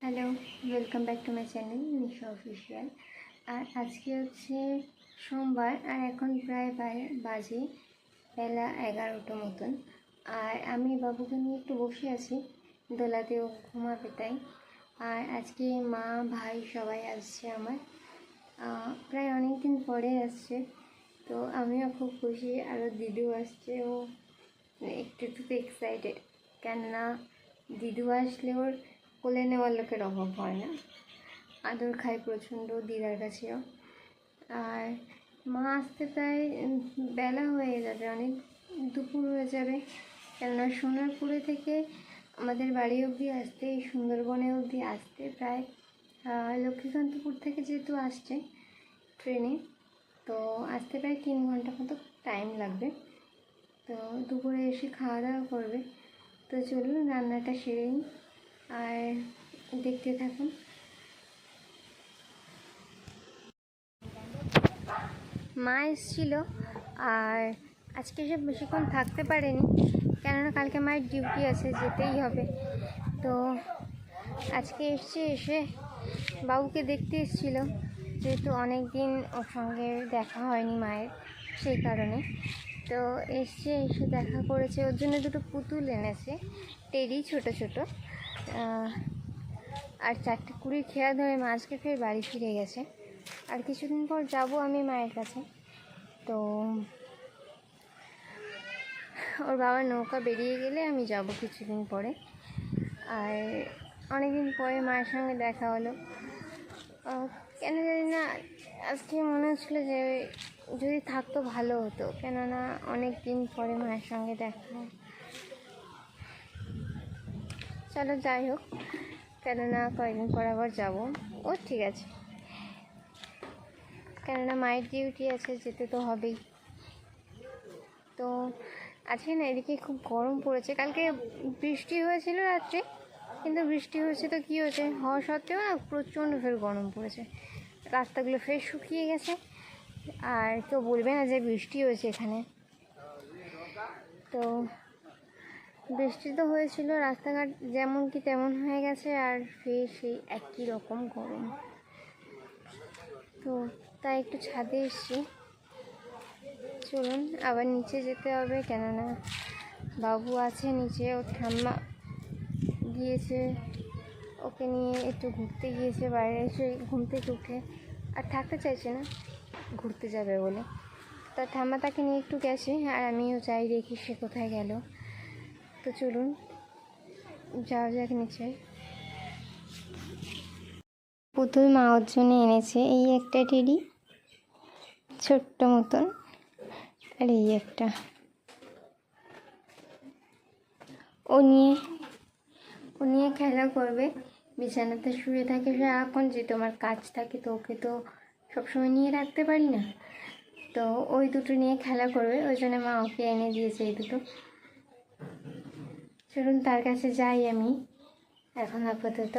Hello, welcome back to my channel Nisha official. আর আজকে হচ্ছে সোমবার, আর এখন প্রায় বাজে বেলা 11টা মতন। আর আমি বাবুকে নিয়ে একটু বসে আছি, দোলাতেও ঘুমাবে তাই। আর আজকে মা ভাই সবাই আসছে আমার, প্রায় অনেক দিন পরে আসছে, তো আমিও খুব খুশি। আরও দিদিও আসছে, ও একটু একটু এক্সাইটেড, কেননা দিদু আসলে ওর কোলে নেওয়ার লোকের অভাব হয় না, আদর খায় প্রচণ্ড দিদার কাছেও। আর মা আসতে প্রায় বেলা হয়ে যাবে, অনেক দুপুর হয়ে যাবে, কেননা সোনারপুরে থেকে আমাদের বাড়ি অবধি আসতে, এই সুন্দরবনে অবধি আসতে প্রায় লক্ষ্মীকান্তপুর থেকে যেহেতু আসছে ট্রেনে, তো আসতে প্রায় 3 ঘন্টা মতো টাইম লাগবে। তো দুপুরে এসে খাওয়া দাওয়া করবে। তো চলুন রান্নাটা সেরে নিই আর দেখতে থাকুন। মা এসেছিল, আর আজকে সে বেশিক্ষণ থাকতে পারেনি, কেননা কালকে মায়ের ডিউটি আছে, যেতেই হবে। তো আজকে এসে বাবুকে দেখতে এসেছিল, যেহেতু অনেক দিন ওর সঙ্গে দেখা হয়নি মায়ের, সেই কারণে। তো এসে দেখা করেছে, ওর জন্য দুটো পুতুল এনেছে, টেডি ছোট ছোট, আর 4টে কুড়ির খেয়া ধরে মা আজকে ফের বাড়ি ফিরে গেছে। আর কিছুদিন পর যাব আমি মায়ের কাছে। তো ওর বাবার নৌকা বেরিয়ে গেলে আমি যাব কিছুদিন পরে। আর অনেকদিন পরে মায়ের সঙ্গে দেখা হলো, কেন জানি না আজকে মনে হচ্ছিলো যে যদি থাকতো ভালো হতো, কেননা অনেক দিন পরে মায়ের সঙ্গে দেখা হয়। চলো যাই হোক, কেননা কয়েকদিন পর আবার যাবো। ও ঠিক আছে, কেননা মায়ের ডিউটি আছে, যেতে তো হবেই। তো আজকে না এদিকে খুব গরম পড়েছে। কালকে বৃষ্টি হয়েছিল রাত্রে, কিন্তু বৃষ্টি হয়েছে তো কী হয়েছে, হওয়া সত্ত্বেও না প্রচণ্ড ফের গরম পড়েছে। রাস্তাগুলো ফের শুকিয়ে গেছে, আর কেউ বলবে না যে বৃষ্টি হয়েছে এখানে। তো বৃষ্টি তো হয়েছিল, রাস্তাঘাট যেমন কি তেমন হয়ে গেছে, আর ফের সেই একই রকম গরম। তো তাই একটু ছাদে এসেছি। চলুন আবার নিচে যেতে হবে, কেননা বাবু আছে নিচে, ওর ঠাম্মা গিয়েছে, ওকে নিয়ে একটু ঘুরতে গিয়েছে বাইরে, এসে ঘুম থেকে উঠে আর থাকতে চাইছে না, ঘুরতে যাবে বলে। তার ঠাম্মা তাকে নিয়ে একটু গেছে, আর আমিও যাই, দেখি সে কোথায় গেল। তো চলুন যাওয়া যাক নিচে। পুতুল মা ওর জন্য এনেছে এই একটা টেডি, ছোট্ট মতন, আর এই একটা। ও নিয়ে খেলা করবে, বিছানাতে শুয়ে থাকে সারাক্ষণ, যে তোমার কাজ থাকে, তো ওকে তো সবসময় নিয়ে রাখতে পারি না, তো ওই দুটো নিয়ে খেলা করবে, ওই জন্য মা ওকে এনে দিয়েছে এই দুটো। চলুন তার কাছে যাই আমি এখন আপাতত।